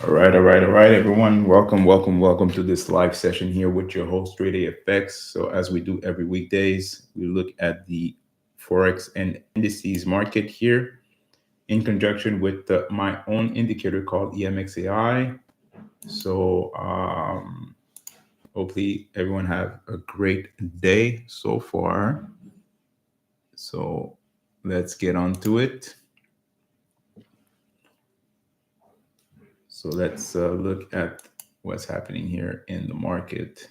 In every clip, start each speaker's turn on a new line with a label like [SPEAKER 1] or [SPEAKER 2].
[SPEAKER 1] All right, everyone. Welcome to this live session here with your host, Dre Day FX. So, as we do every weekdays, we look at the Forex and indices market here in conjunction with my own indicator called EMXAI. So, hopefully, everyone have a great day so far. So, let's get on to it. So, let's look at what's happening here in the market.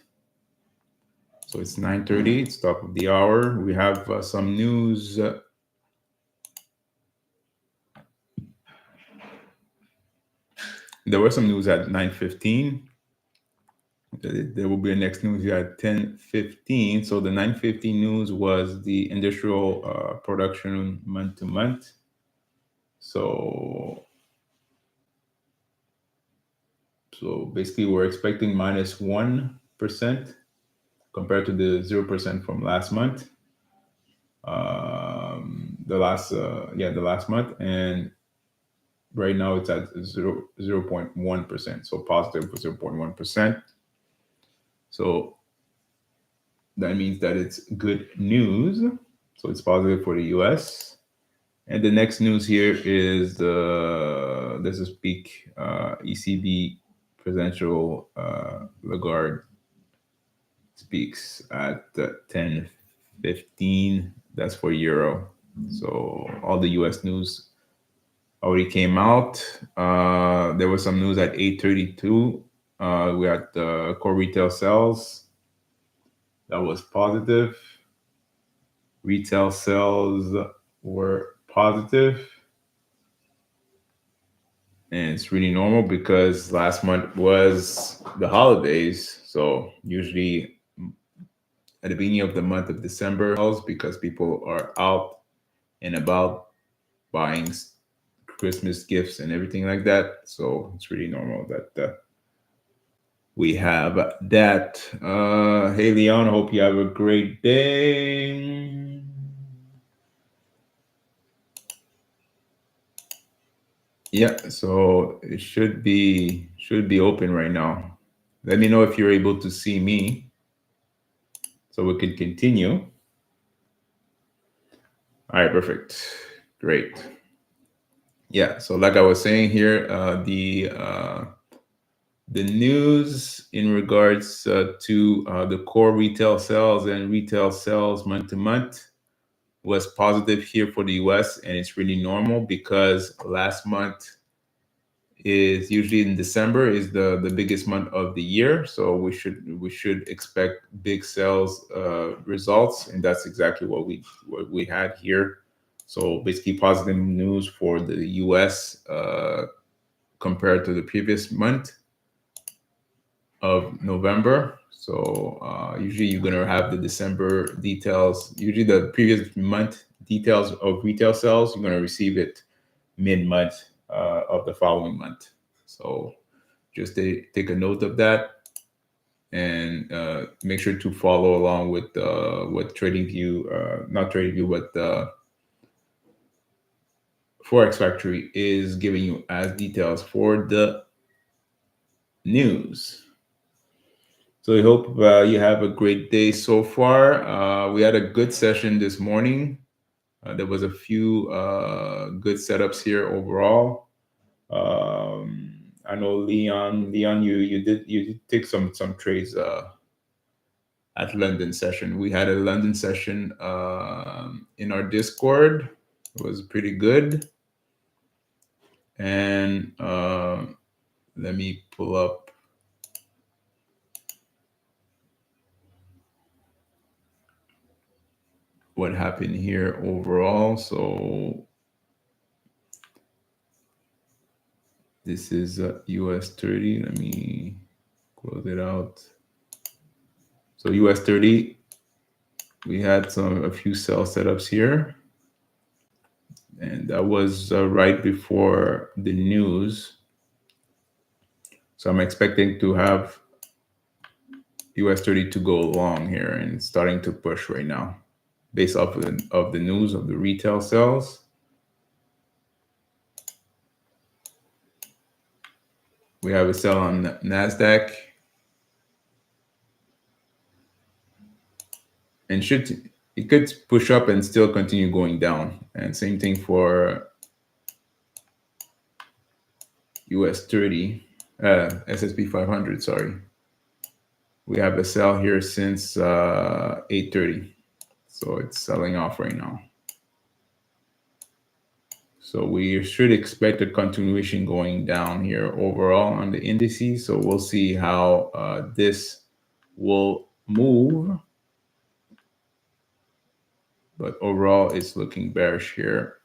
[SPEAKER 1] So it's 9:30. It's top of the hour. We have some news. There was some news at 9:15. There will be a next news here at 10:15. So the 9:15 news was the industrial production month to month. So so basically we're expecting -1% compared to the 0% from last month. The last month, and right now it's at 0.1%, so positive for 0.1%. So that means that it's good news. So it's positive for the US. And the next news here is there's a speak ECB presidential Lagarde speaks at 10:15. That's for euro. So all the US news already came out. There was some news at 8:32. We had the core retail sales. That was positive. Retail sales were positive. And it's really normal because last month was the holidays. So usually at the beginning of the month of December, because people are out and about buying Christmas gifts and everything like that. So it's really normal that we have that. Hey, Leon, hope you have a great day. Yeah, so it should be open right now. Let me know if you're able to see me so we can continue. All right, perfect. Great. Yeah, so like I was saying here, the news in regards to the core retail sales and retail sales month to month was positive here for the US, and it's really normal because last month is usually in December is the biggest month of the year, so we should expect big sales results, and that's exactly what we had here. So basically positive news for the US compared to the previous month of November. So usually you're gonna have the December details. Usually the previous month details of retail sales, you're gonna receive it mid-month of the following month. So just take a note of that, and make sure to follow along with what TradingView, not TradingView, but Forex Factory is giving you as details for the news. So I hope you have a great day so far. We had a good session this morning. There was a few good setups here overall. I know Leon, you did take some trades at London session. We had a London session in our Discord. It was pretty good. And let me pull up what happened here overall. So this is US 30. Let me close it out. So US 30, we had a few sell setups here, and that was right before the news. So I'm expecting to have US 30 to go long here, and it's starting to push right now based off of the news of the retail sales. We have a sell on NASDAQ. And it could push up and still continue going down. And same thing for US 30, S&P 500, sorry. We have a sell here since 8:30. So it's selling off right now. So we should expect a continuation going down here overall on the indices. So we'll see how this will move. But overall, it's looking bearish here.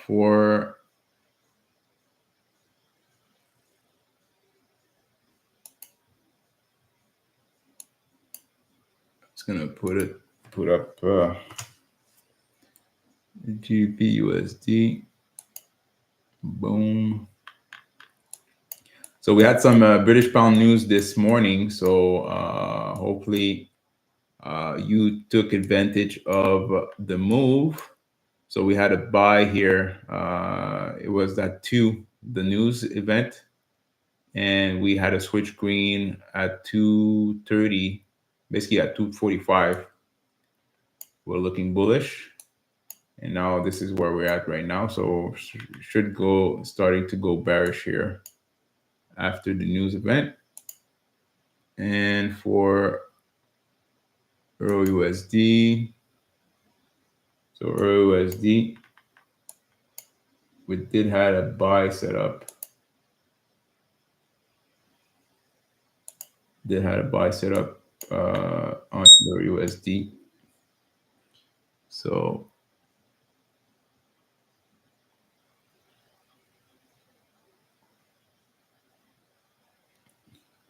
[SPEAKER 1] For it's gonna put up GBP USD. Boom. So we had some British pound news this morning. So hopefully you took advantage of the move. So we had a buy here. It was that the news event, and we had a switch green at 2:30, basically at 2:45. We're looking bullish, and now this is where we're at right now. So should go starting to go bearish here after the news event. And for Euro USD, so Euro USD, we did have a buy set up. On Euro USD. So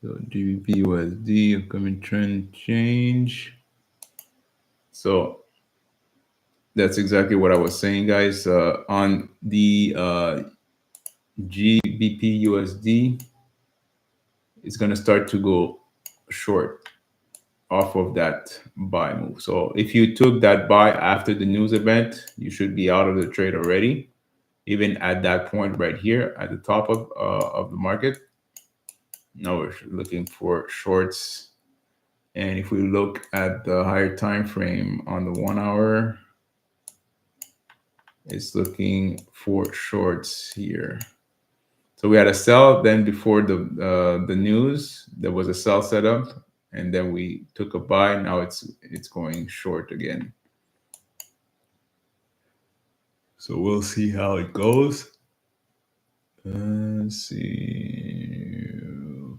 [SPEAKER 1] GBP USD upcoming trend change. So that's exactly what I was saying, guys. On the GBP USD, it's going to start to go short off of that buy move. So if you took that buy after the news event, you should be out of the trade already, even at that point right here at the top of the market. Now we're looking for shorts. And if we look at the higher time frame on the 1 hour, it's looking for shorts here. So we had a sell, then before the news, there was a sell setup, and then we took a buy. Now it's going short again. So we'll see how it goes. Let's see.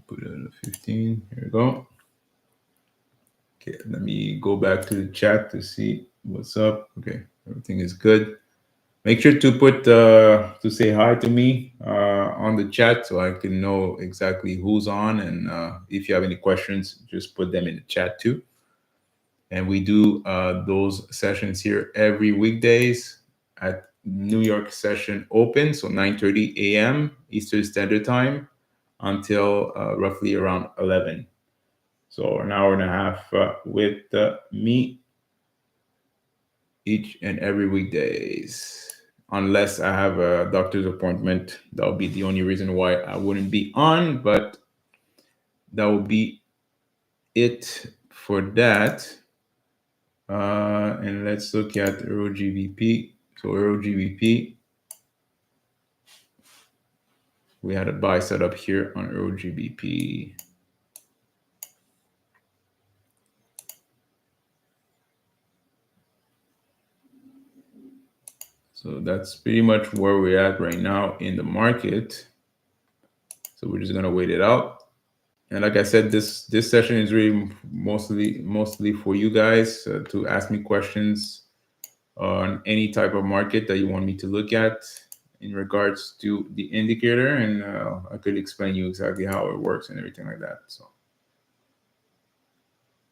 [SPEAKER 1] Put it at 15. Here we go. Okay, let me go back to the chat to see what's up. Okay, everything is good. Make sure to put to say hi to me on the chat so I can know exactly who's on, and if you have any questions, just put them in the chat too. And we do those sessions here every weekdays at New York session open, so 9:30 a.m. Eastern Standard Time until roughly around 11. So an hour and a half with me each and every weekdays. Unless I have a doctor's appointment, that would be the only reason why I wouldn't be on, but that would be it for that. And let's look at Euro GBP. So Euro GBP, we had a buy set up here on Euro GBP. So that's pretty much where we're at right now in the market. So we're just gonna wait it out. And like I said, this session is really mostly for you guys to ask me questions on any type of market that you want me to look at in regards to the indicator, and I could explain you exactly how it works and everything like that. So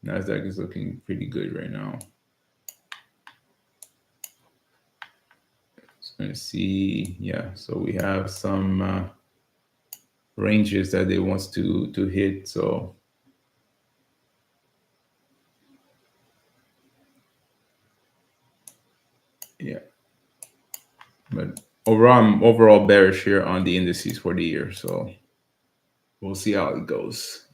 [SPEAKER 1] Nasdaq is looking pretty good right now. Just gonna see, yeah. So we have some ranges that they wants to hit. So yeah, but overall bearish here on the indices for the year. So we'll see how it goes.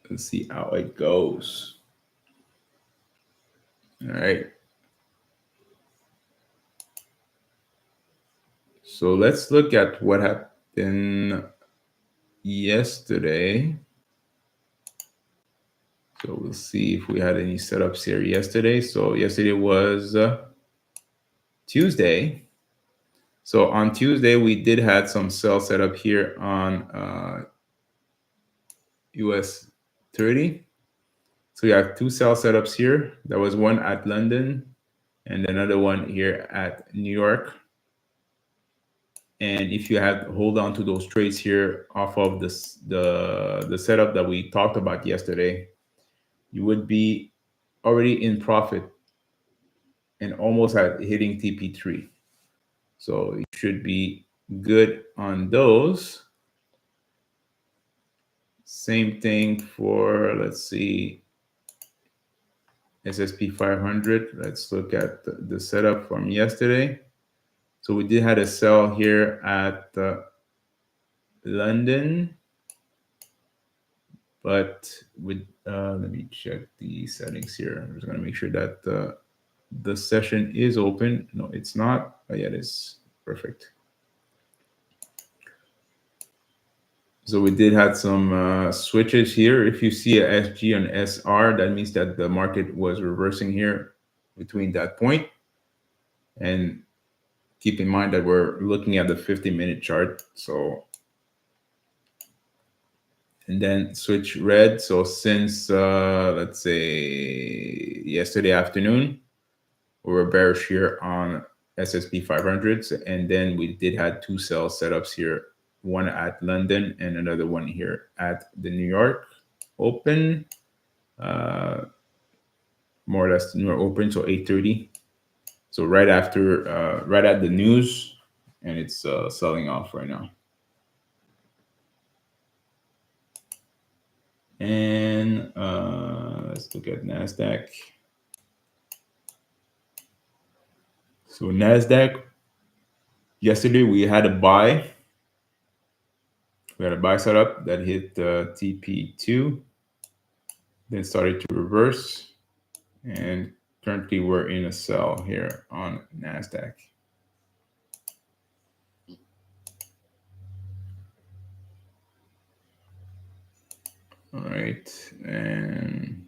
[SPEAKER 1] Let's see how it goes. All right. So let's look at what happened yesterday. So we'll see if we had any setups here yesterday. So yesterday was Tuesday. So on Tuesday, we did had some sell setup here on US 30. So we have two sell setups here. There was one at London and another one here at New York. And if you had hold on to those trades here off of this the setup that we talked about yesterday, you would be already in profit and almost at hitting TP3. So you should be good on those. Same thing for, let's see, SSP 500. Let's look at the setup from yesterday. So we did had a sell here at London, but with let me check the settings here. I'm just gonna make sure that the session is open. No, it's not. Oh yeah, it is. Perfect. So we did have some switches here. If you see a SG and SR, that means that the market was reversing here between that point. And keep in mind that we're looking at the 50-minute chart. So, and then switch red. So since, let's say yesterday afternoon, we were bearish here on SSP 500s. And then we did have two sell setups here, one at London and another one here at the New York open, more or less New York open. So 8:30. So right after, right at the news, and it's selling off right now. And let's look at NASDAQ. So NASDAQ, yesterday we had a buy. We had a buy setup that hit TP2, then started to reverse. And currently we're in a sell here on NASDAQ. All right, and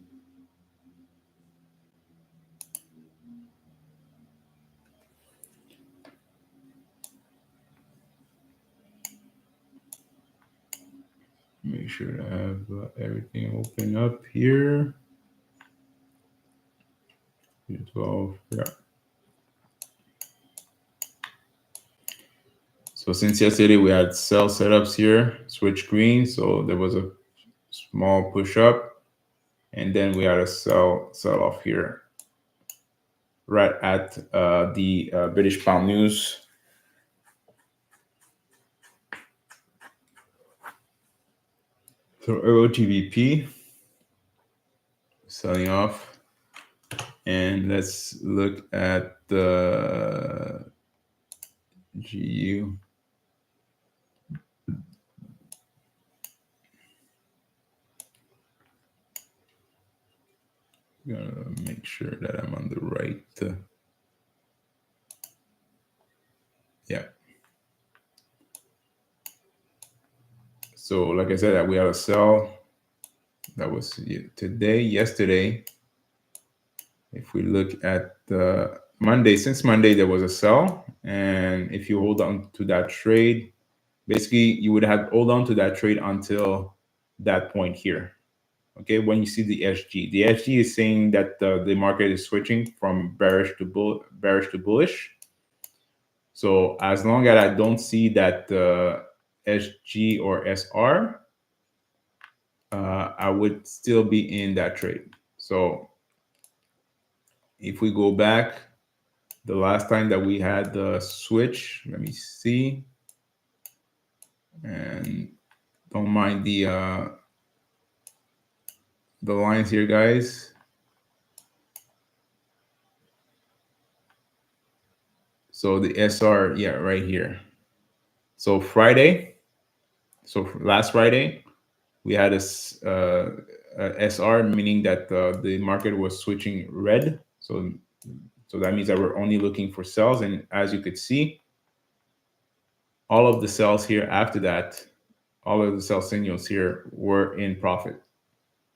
[SPEAKER 1] make sure to have everything open up here. 12, yeah. So since yesterday we had sell setups here, switch green. So there was a small push up, and then we had a sell off here, right at the British pound news. So Euro GBP selling off, and let's look at the GU. Gotta make sure that I'm on the right. Yeah. So like I said, we had a sell. That was today, yesterday. If we look at Monday, since Monday, there was a sell. And if you hold on to that trade, basically you would have hold on to that trade until that point here. Okay, when you see the SG is saying that the market is switching from bearish to bullish. So as long as I don't see that SG or SR, I would still be in that trade. So if we go back, the last time that we had the switch, let me see, and don't mind the lines here, guys. So the SR, yeah, right here. So Friday, so last Friday, we had a SR, meaning that the market was switching red. So that means that we're only looking for sells. And as you could see, all of the sells here after that, all of the sell signals here were in profit.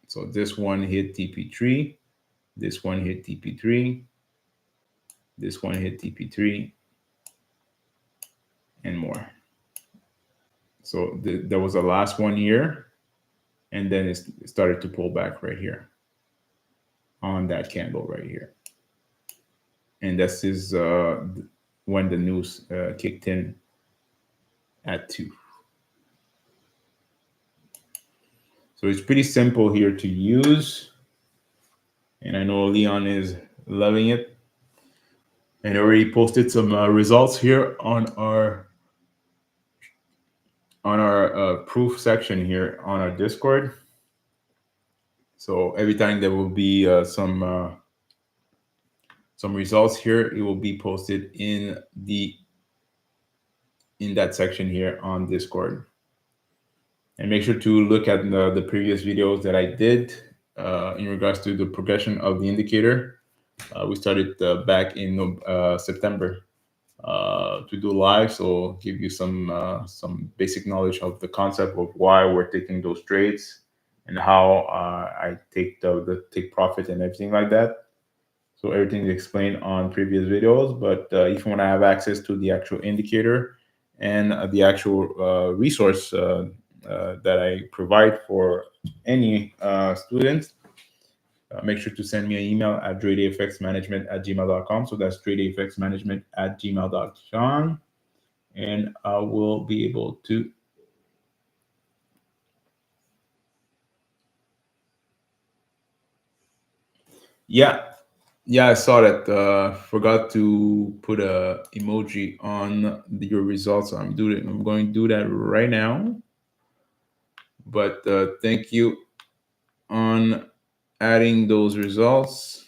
[SPEAKER 1] So this one hit TP3, this one hit TP3, this one hit TP3, and more. So there was a last one here, and then it started to pull back right here on that candle right here. And this is when the news kicked in at 2. So it's pretty simple here to use. And I know Leon is loving it. And already posted some results here on our proof section here on our Discord. So every time there will be some results here, it will be posted in that section here on Discord. And make sure to look at the previous videos that I did in regards to the progression of the indicator. We started back in September to do live, so give you some basic knowledge of the concept of why we're taking those trades and how I take the take profit and everything like that. So everything is explained on previous videos, but if you want to have access to the actual indicator and the actual resource that I provide for any student, make sure to send me an email at dredayfxmanagement@gmail.com. So that's dredayfxmanagement@gmail.com. And I will be able to yeah, I saw that. Forgot to put a emoji on your results. So I'm going to do that right now. But thank you on adding those results.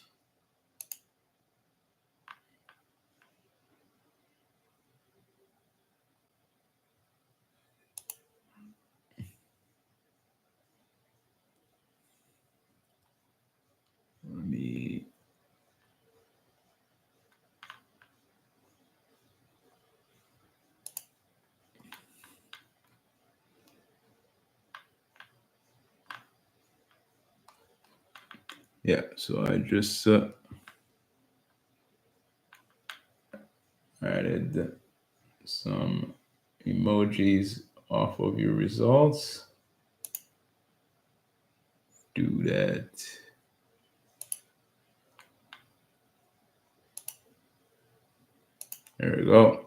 [SPEAKER 1] Let me. Yeah, so I just added some emojis off of your results. Do that. There we go.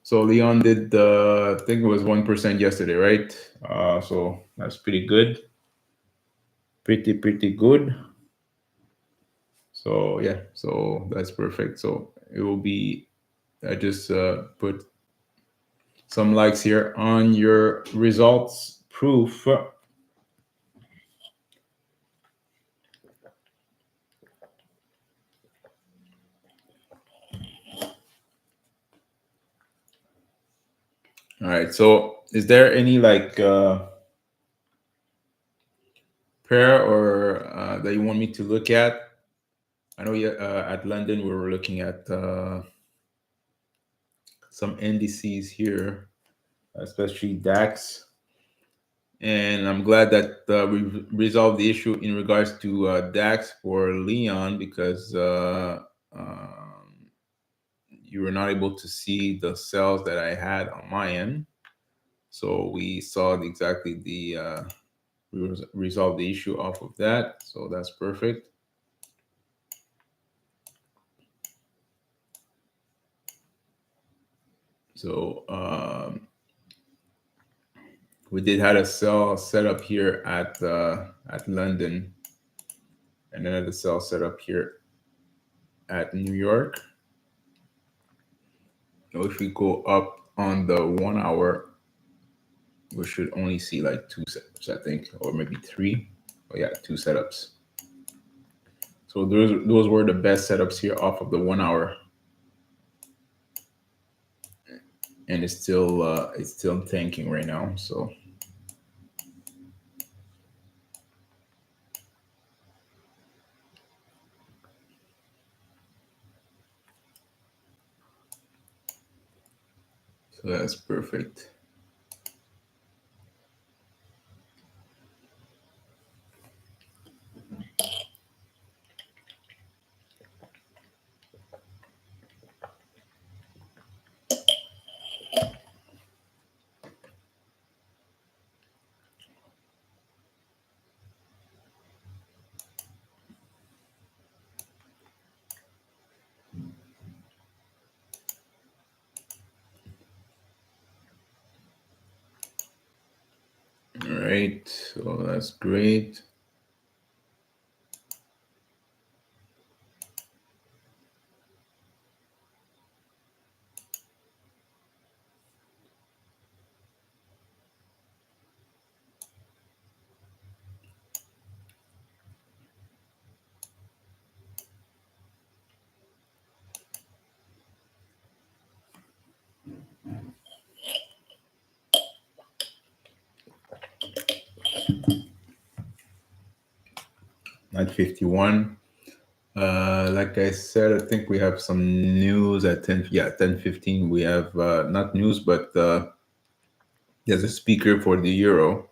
[SPEAKER 1] So Leon did I think it was 1% yesterday, right? So that's pretty good. Pretty good. So yeah, so that's perfect. So it will be, I just put some likes here on your results proof. All right. So is there any like pair or that you want me to look at? I know at London we were looking at some indices here, especially DAX. And I'm glad that we resolved the issue in regards to DAX for Leon, because you were not able to see the cells that I had on my end. So we saw exactly we resolved the issue off of that. So that's perfect. So we did have a cell set up here at London, and another cell set up here at New York. Now if we go up on the 1 hour, we should only see like 2 setups, I think, or maybe 3. Oh yeah, 2 setups. So those were the best setups here off of the 1 hour, and it's still tanking right now. So that's perfect. All right, so that's great. At 51. Like I said, I think we have some news at 10. Yeah, 10:15. We have not news, but there's a speaker for the euro.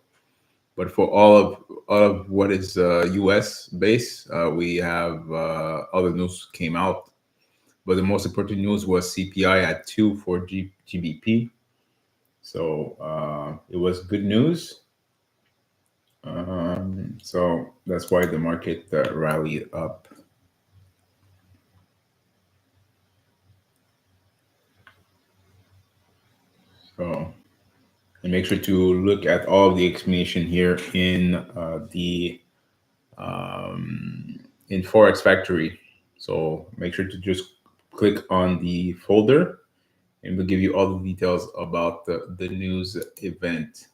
[SPEAKER 1] But for all of what is U.S. base, we have other news came out. But the most important news was CPI at 2 for GBP. So it was good news. So that's why the market rallied up. So, and make sure to look at all of the explanation here in Forex Factory. So make sure to just click on the folder, and we'll give you all the details about the news event.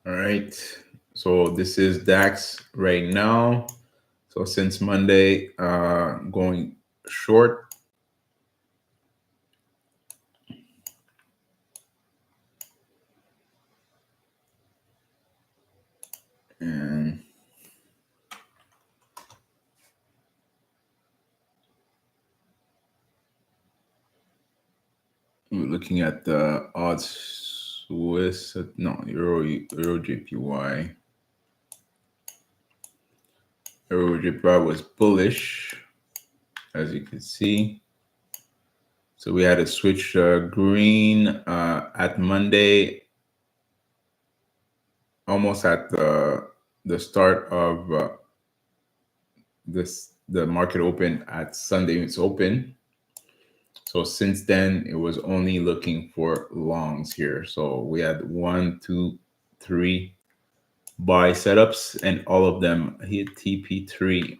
[SPEAKER 1] All right. So this is DAX right now. So since Monday, going short. And we're looking at the odds Swiss, no, Euro JPY. Euro JPY was bullish, as you can see. So we had a switch green at Monday, almost at the start of the market open at Sunday. It's open. So since then, it was only looking for longs here. So we had 1, 2, 3 buy setups, and all of them hit TP3.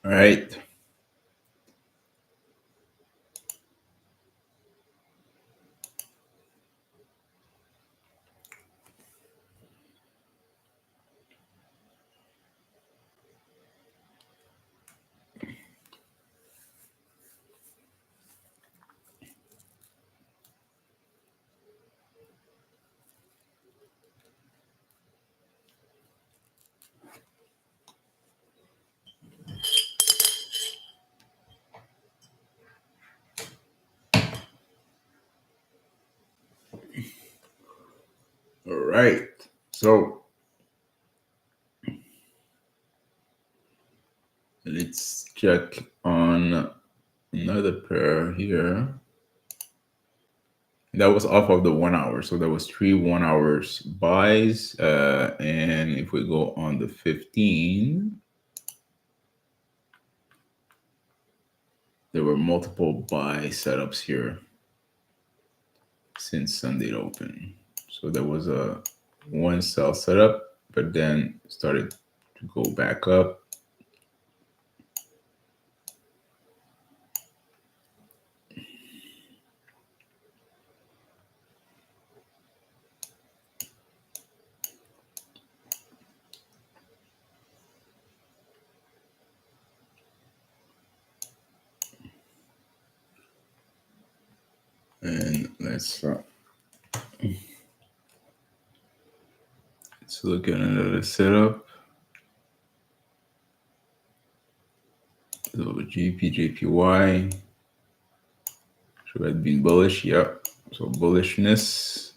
[SPEAKER 1] All right. All right. So let's check on another pair here. That was off of the 1 hour. So there was 3 1 hours buys. And if we go on the 15, there were multiple buy setups here since Sunday open. So there was a one sell setup, but then started to go back up. And let's look at another setup. So JPY should have been bullish. Yep. So bullishness.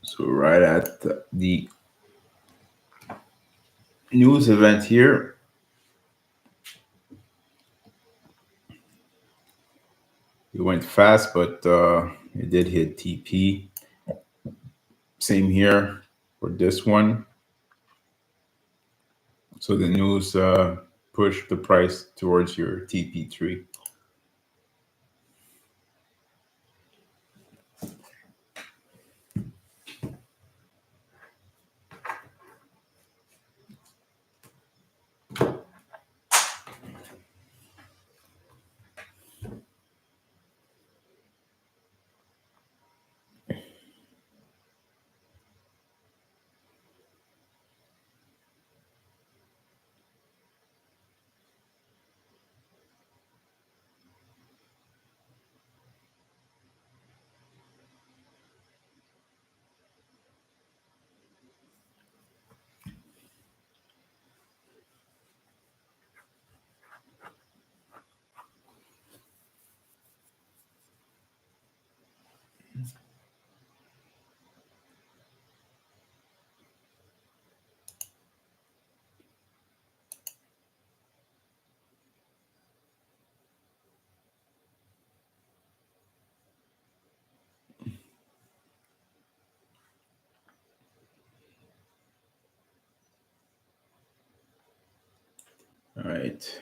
[SPEAKER 1] So right at the news event here, it went fast, but it did hit TP. Same here for this one. So the news pushed the price towards your TP3. All right.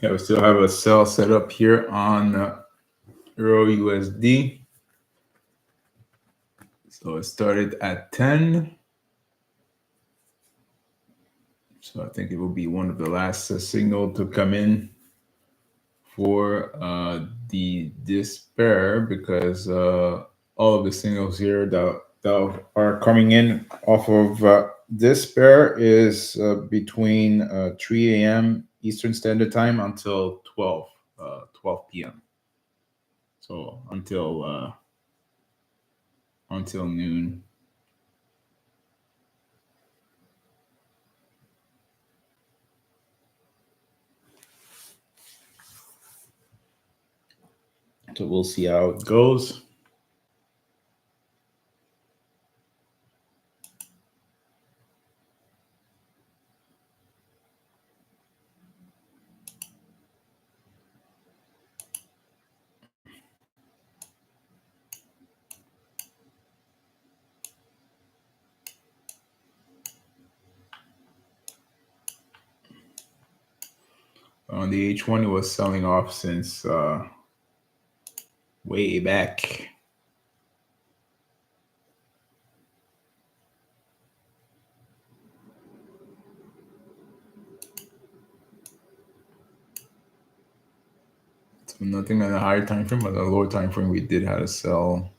[SPEAKER 1] Yeah, we still have a sell set up here on Euro USD. So it started at 10. So I think it will be one of the last signal to come in for the despair, because all of the signals here that are coming in off of despair is between 3 a.m. Eastern Standard Time until 12 p.m. So until noon. So we'll see how it goes. On the H1, it was selling off since way back. So nothing on the higher time frame, but the lower time frame, we did have a sell.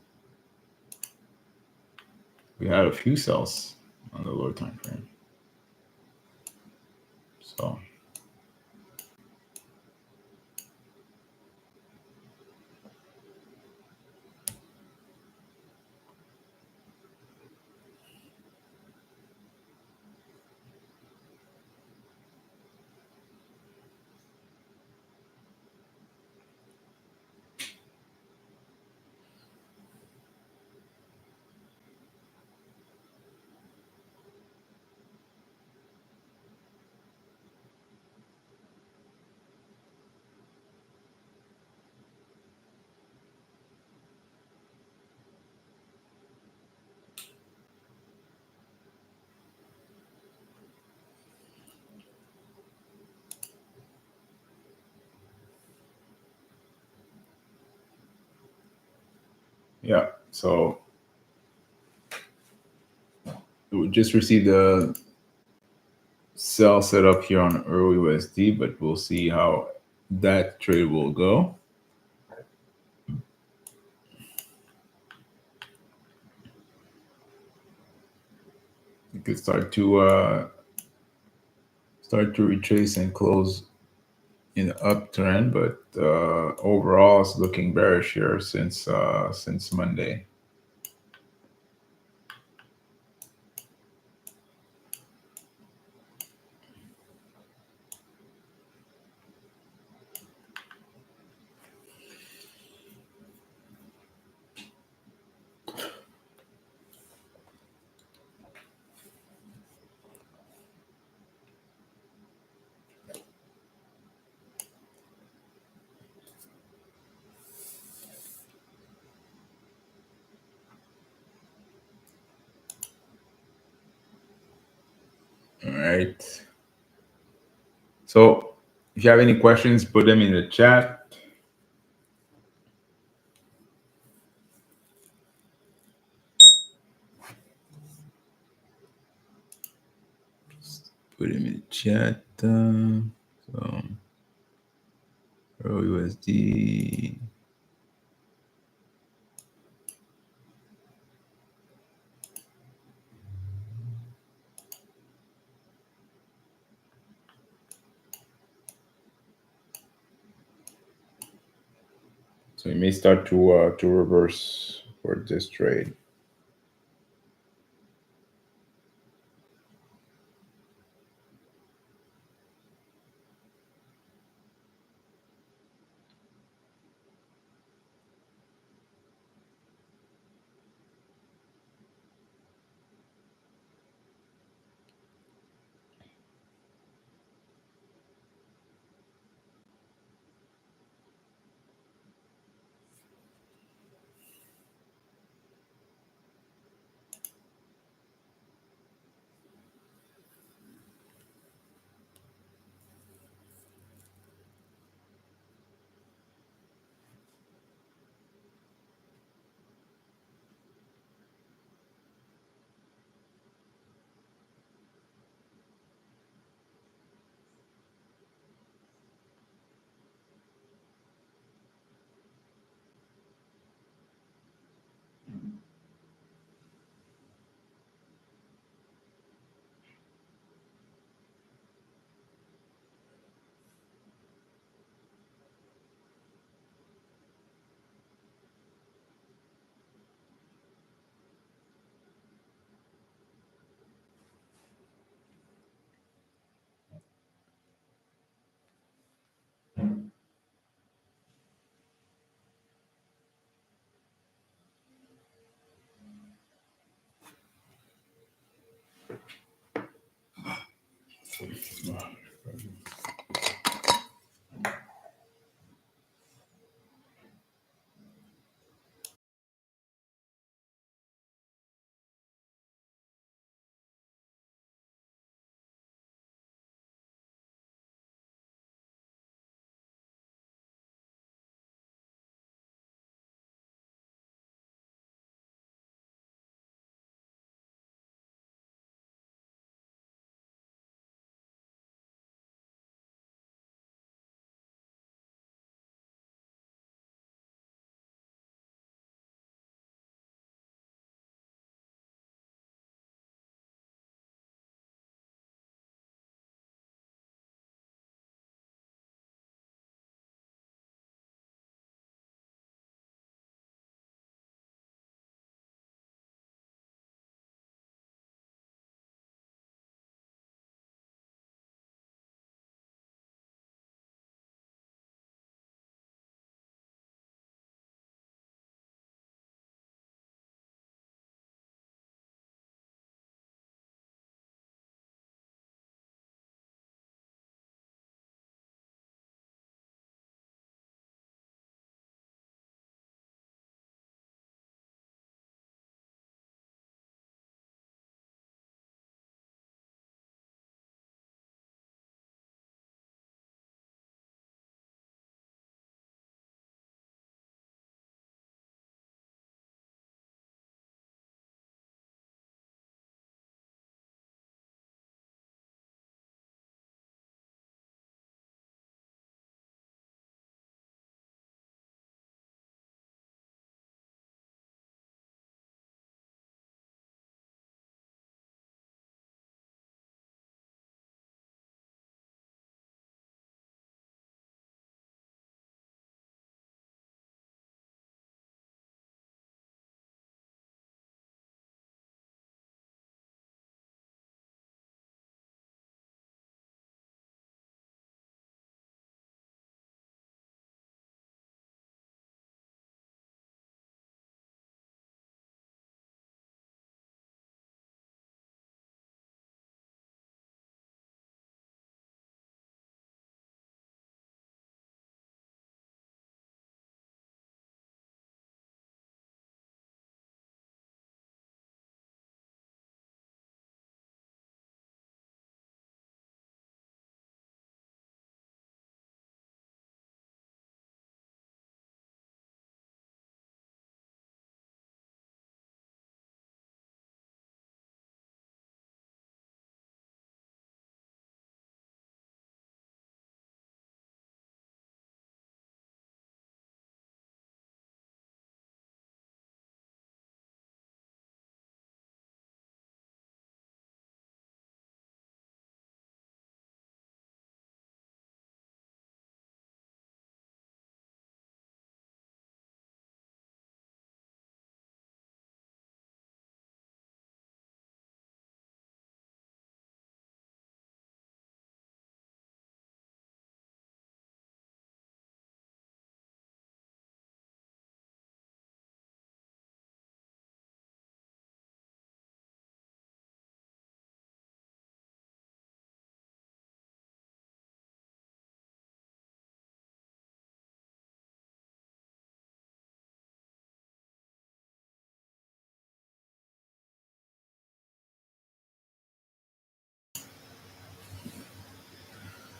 [SPEAKER 1] We had a few sells on the lower time frame. So yeah, so we just received a sell set up here on Euro USD, but we'll see how that trade will go. You could start to retrace and close in uptrend, but overall it's looking bearish here since Monday. All right. So if you have any questions, put them in the chat. Put them in the chat. So Euro USD. So you may start to reverse for this trade.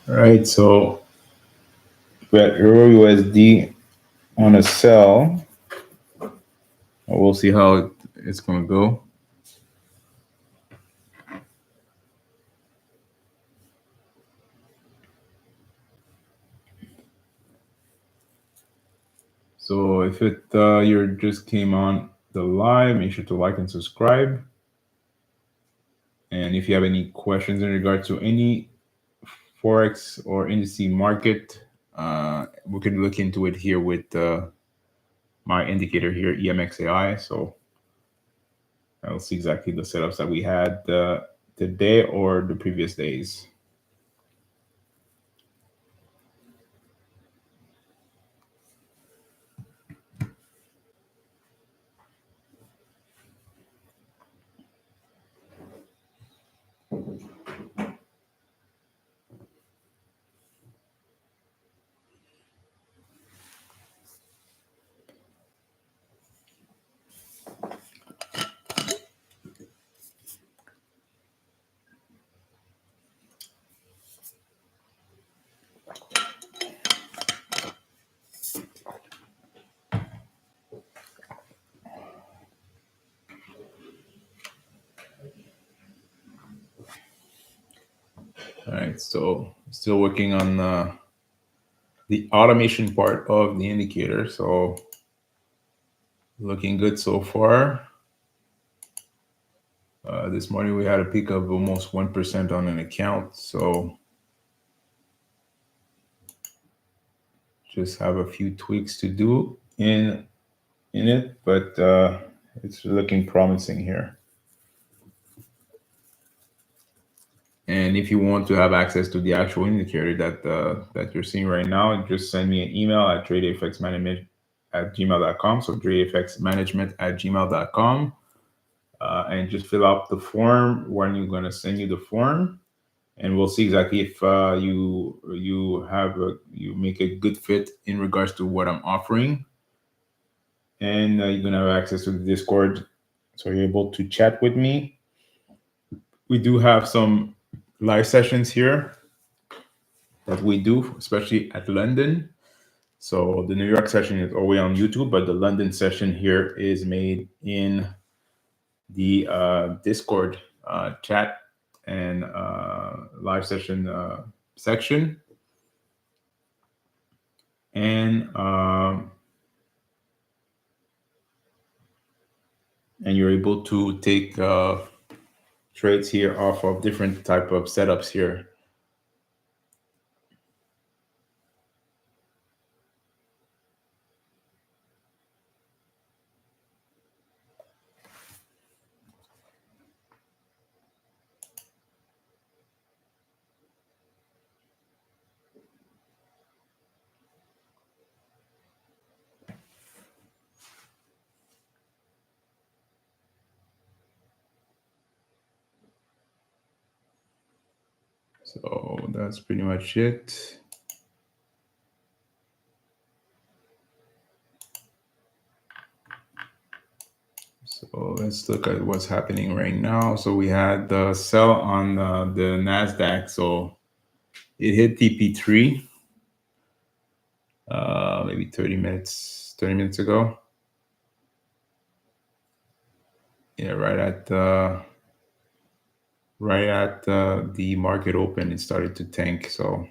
[SPEAKER 1] All right, so we got Euro USD on a sell. We'll see how it's going to go. So if it you just came on the live, make sure to like and subscribe. And if you have any questions in regard to any Forex or indice market, we can look into it here with my indicator here, EMXAI. So I'll see exactly the setups that we had today or the previous days. All right, so still working on the automation part of the indicator. So looking good so far. This morning we had a peak of almost 1% on an account. So just have a few tweaks to do in it, but it's looking promising here. And if you want to have access to the actual indicator that you're seeing right now, just send me an email at dredfxmanagement@gmail.com. So dredfxmanagement@gmail.com. And just fill out the form when you're going to send you the form, and we'll see exactly if you make a good fit in regards to what I'm offering. And you're going to have access to the Discord, so you're able to chat with me. We do have some live sessions here that we do, especially at London. So the New York session is always on YouTube, but the London session here is made in the Discord chat and live session section. And you're able to take trades here off of different type of setups here. So that's pretty much it. So let's look at what's happening right now. So we had the sell on the NASDAQ. So it hit TP3 maybe 30 minutes ago. Yeah, right at the market open, it started to tank. So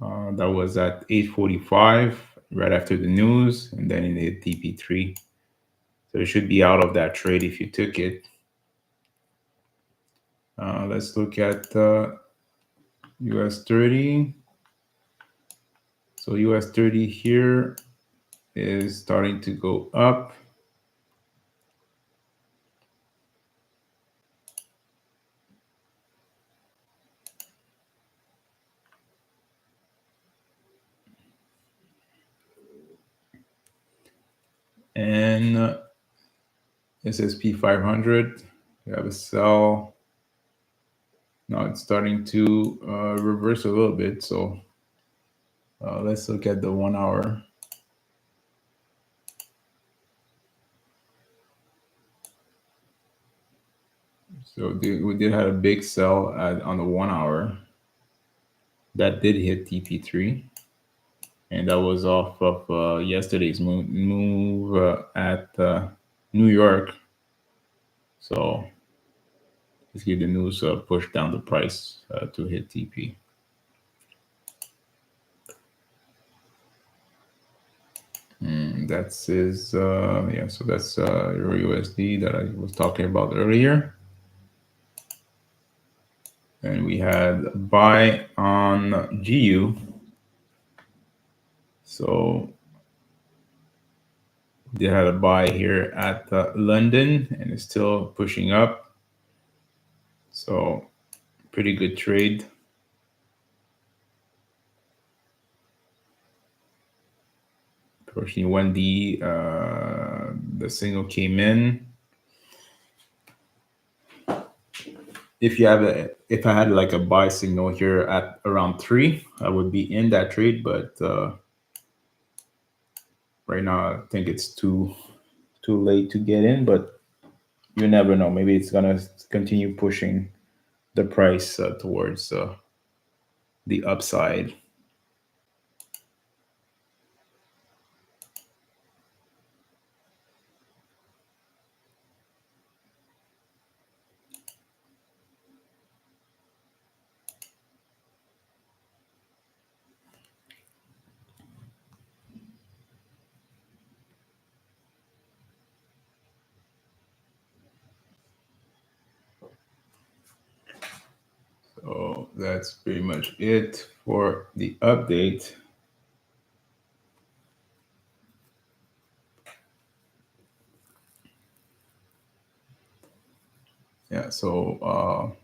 [SPEAKER 1] that was at 8:45, right after the news, and then it hit TP3. So it should be out of that trade if you took it. Let's look at US 30. So US 30 here is starting to go up. And SSP 500, we have a sell. Now it's starting to reverse a little bit. So let's look at the 1 hour. So we did have a big sell on the 1 hour. That did hit TP3. And that was off of yesterday's move at New York. So basically the news pushed down the price to hit TP. That's his, yeah, so that's Euro USD that I was talking about earlier. And we had a buy on GU. So they had a buy here at London, and it's still pushing up. So pretty good trade. Unfortunately, when the signal came in, if I had like a buy signal here at around 3, I would be in that trade. But right now, I think it's too late to get in. But you never know. Maybe it's gonna continue pushing the price towards the upside. So that's pretty much it for the update. Yeah, so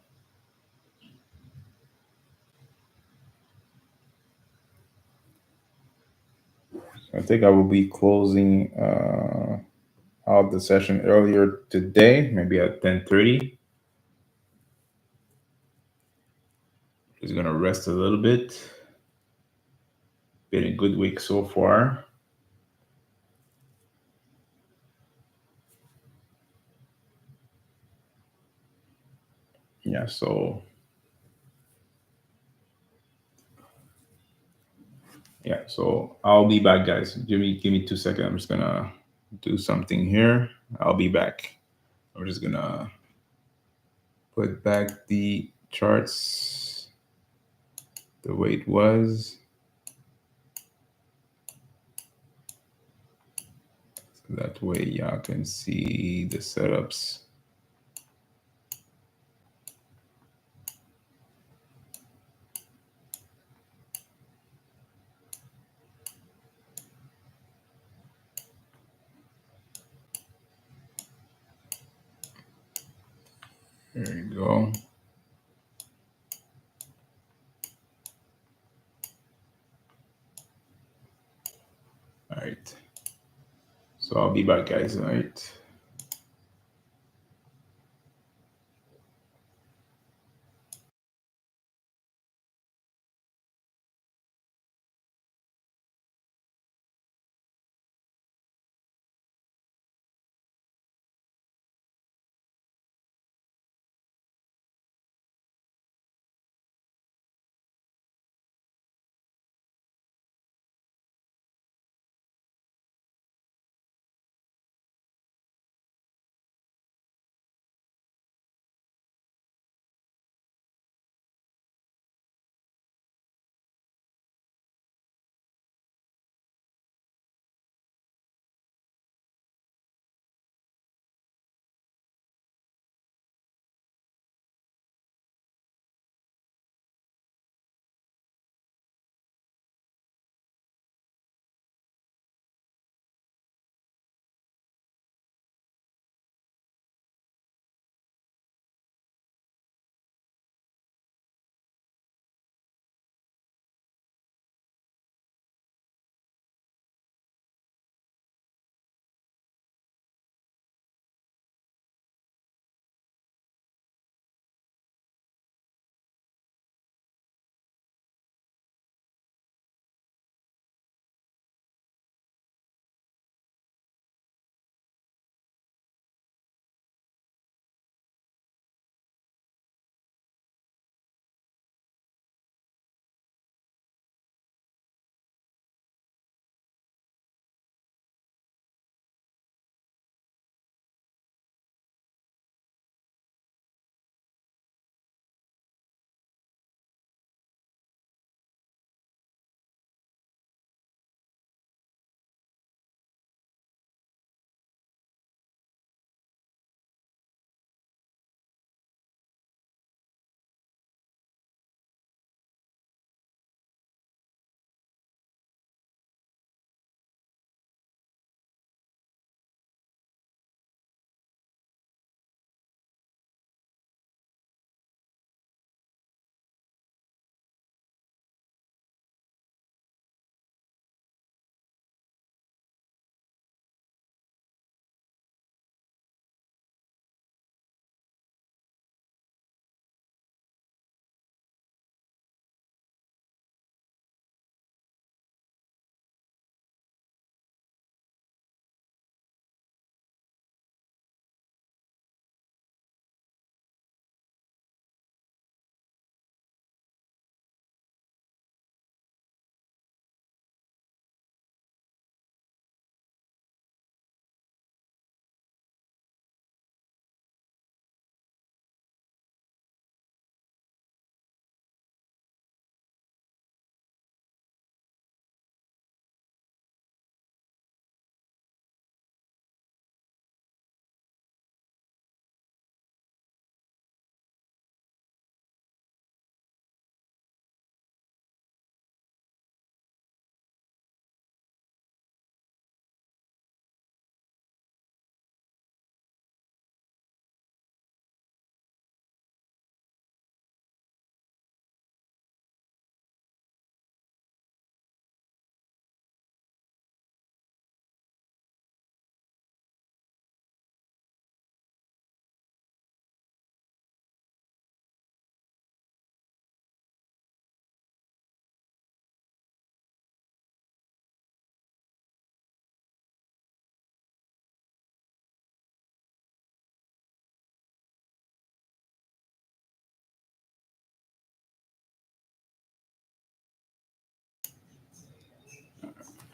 [SPEAKER 1] I think I will be closing out the session earlier today, maybe at 10:30. Just gonna rest a little bit. Been a good week so far. Yeah, so I'll be back, guys. Give me 2 seconds. I'm just gonna do something here. I'll be back. I'm just gonna put back the charts the way it was. So that way y'all can see the setups. There you go. All right. So I'll be back, guys. All right.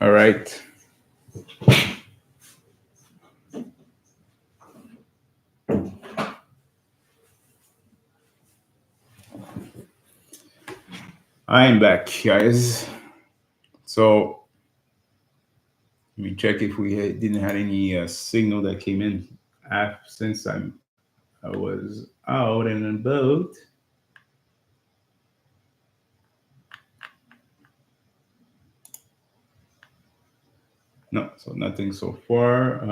[SPEAKER 1] All right. I am back, guys. So let me check if we didn't have any signal that came in since I was out and about. No, so nothing so far.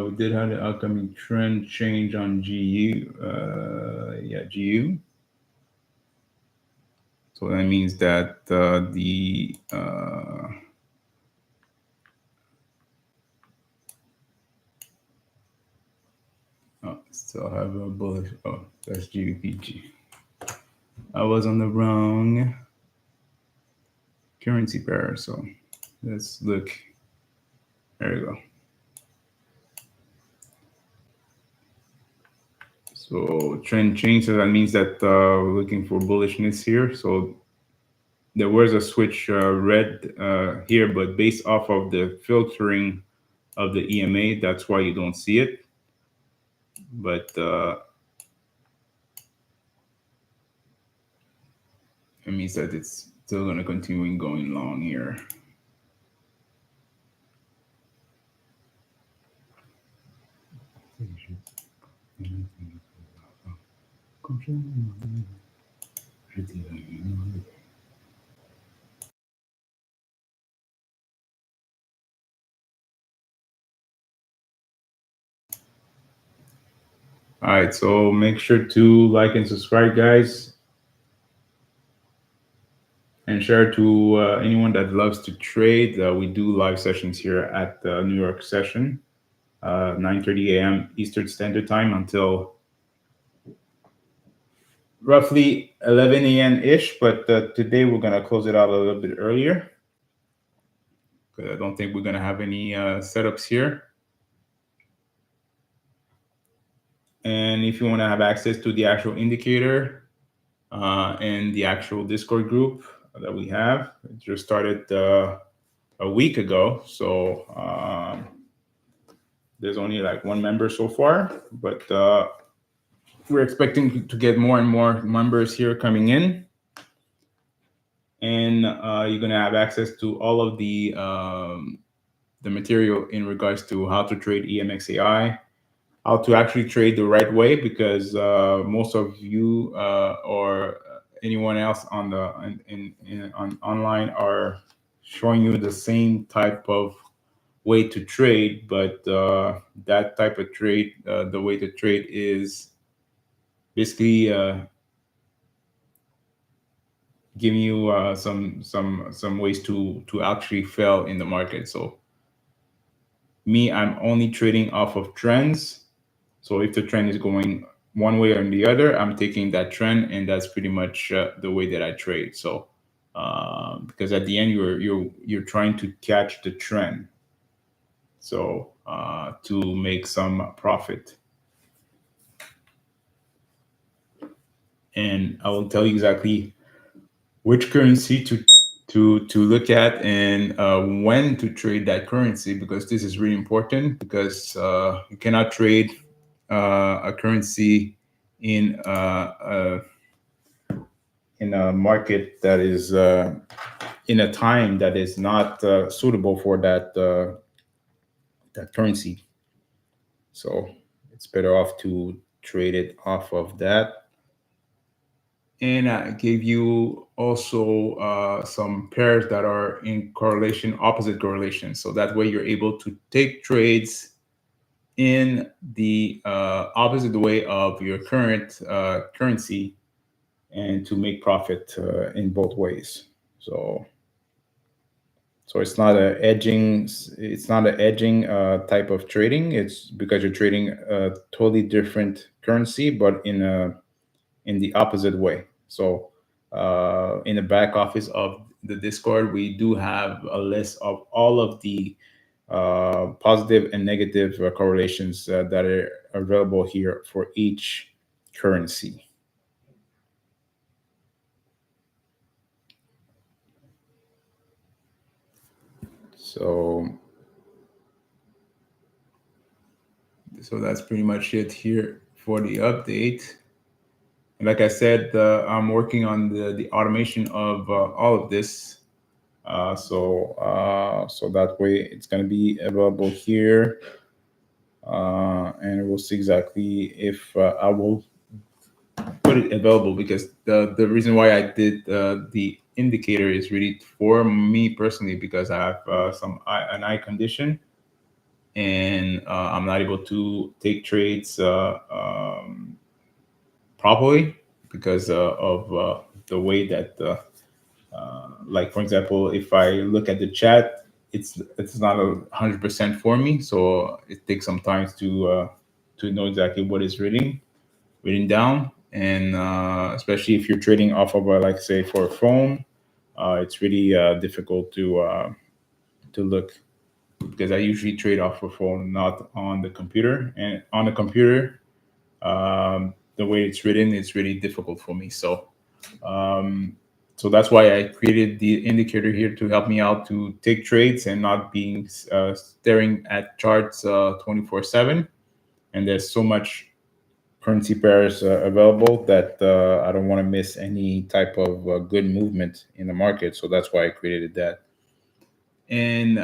[SPEAKER 1] We did have the upcoming trend change on GU. Yeah, GU. So that means that still have a bullish. Oh, that's GBPG. I was on the wrong currency pair. So let's look. There you go. So trend change. So that means that we're looking for bullishness here. So there was a switch red here, but based off of the filtering of the EMA, that's why you don't see it. But it means that it's still going to continue going long here. All right, so make sure to like and subscribe, guys, and share to anyone that loves to trade. We do live sessions here at the New York session, 9:30 a.m. Eastern Standard Time until roughly 11 a.m. ish. But today we're gonna close it out a little bit earlier because I don't think we're gonna have any setups here. And if you want to have access to the actual indicator and the actual Discord group that we have, it just started a week ago. So there's only like one member so far, but we're expecting to get more and more members here coming in. And you're going to have access to all of the material in regards to how to trade EMXAI, how to actually trade the right way, because most of you or anyone else on the on online are showing you the same type of way to trade, but that type of trade, the way to trade is basically giving you some ways to actually fail in the market. So me, I'm only trading off of trends. So if the trend is going one way or the other, I'm taking that trend, and that's pretty much the way that I trade. So because at the end you're trying to catch the trend, so to make some profit. And I will tell you exactly which currency to look at and when to trade that currency, because this is really important, because you cannot trade a currency in a market that is in a time that is not suitable for that currency. So it's better off to trade it off of that. And I gave you also some pairs that are in correlation, opposite correlation. So that way you're able to take trades in the opposite way of your current currency, and to make profit in both ways. So it's not a edging. It's not an edging type of trading. It's because you're trading a totally different currency, but in the opposite way. So in the back office of the Discord, we do have a list of all of the positive and negative correlations that are available here for each currency. So that's pretty much it here for the update. And like I said, I'm working on the automation of all of this. So that way it's going to be available here. And we'll see exactly if I will put it available, because the reason why I did the indicator is really for me personally, because I have an eye condition, and I'm not able to take trades properly because of the way that like, for example, if I look at the chat, it's not 100% for me, so it takes some time to know exactly what is reading down. And especially if you're trading off of like, say, for a phone, it's really difficult to look, because I usually trade off a phone, not on the computer. And on the computer, the way it's written, it's really difficult for me. Um, so that's why I created the indicator here to help me out to take trades and not being staring at charts 24/7. And there's so much currency pairs available that I don't want to miss any type of good movement in the market. So that's why I created that. And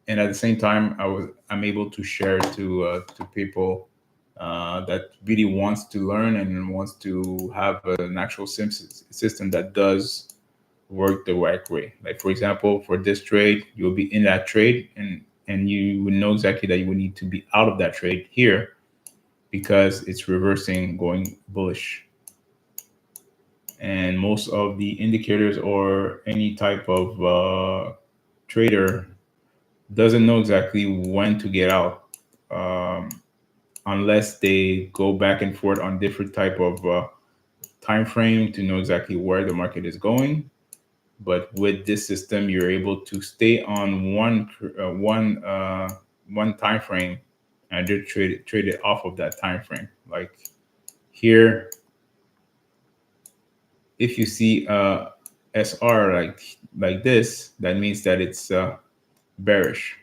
[SPEAKER 1] and at the same time, I'm able to share to people that really wants to learn and wants to have an actual system that does work the right way. Like, for example, for this trade, you'll be in that trade, and you would know exactly that you would need to be out of that trade here, because it's reversing, going bullish. And most of the indicators or any type of trader doesn't know exactly when to get out, um, unless they go back and forth on different type of time frame to know exactly where the market is going. But with this system, you're able to stay on one time frame, and just trade it off of that time frame. Like here, if you see SR like this, that means that it's bearish,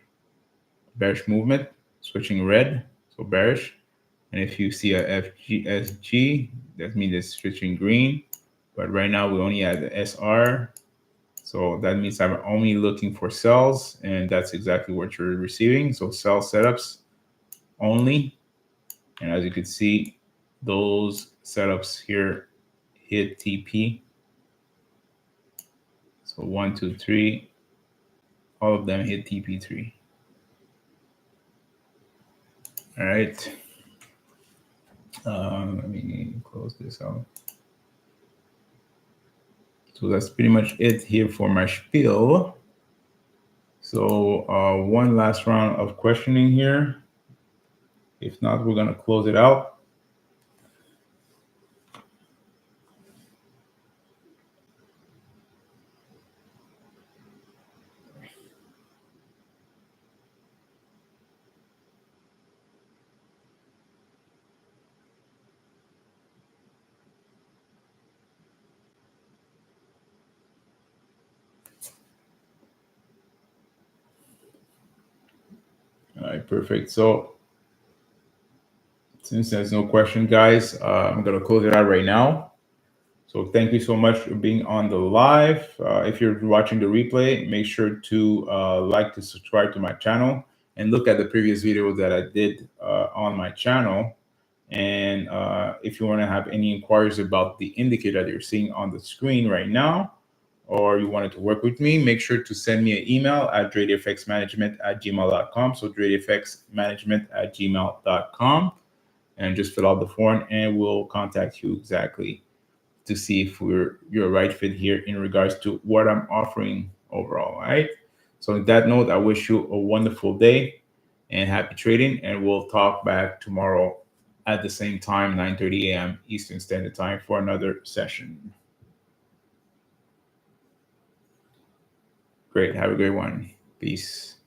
[SPEAKER 1] bearish movement, switching red, so bearish. And if you see a FGSG, that means it's switching green. But right now we only have the SR, so that means I'm only looking for sells, and that's exactly what you're receiving. So sell setups only. And as you can see, those setups here hit TP. So 1, 2, 3, all of them hit TP3. All right. Let me close this out. So that's pretty much it here for my spiel. So one last round of questioning here. If not, we're gonna close it out. All right, perfect. So since there's no question, guys, I'm gonna close it out right now. So thank you so much for being on the live. If you're watching the replay, make sure to like, to subscribe to my channel, and look at the previous video that I did on my channel. And if you want to have any inquiries about the indicator that you're seeing on the screen right now, or you wanted to work with me, make sure to send me an email at dredfxmanagement@gmail.com. So dredfxmanagement@gmail.com, and just fill out the form, and we'll contact you exactly to see if you're a right fit here in regards to what I'm offering overall. All right. So on that note, I wish you a wonderful day and happy trading, and we'll talk back tomorrow at the same time, 9:30 a.m. Eastern Standard Time, for another session. Great. Have a great one. Peace.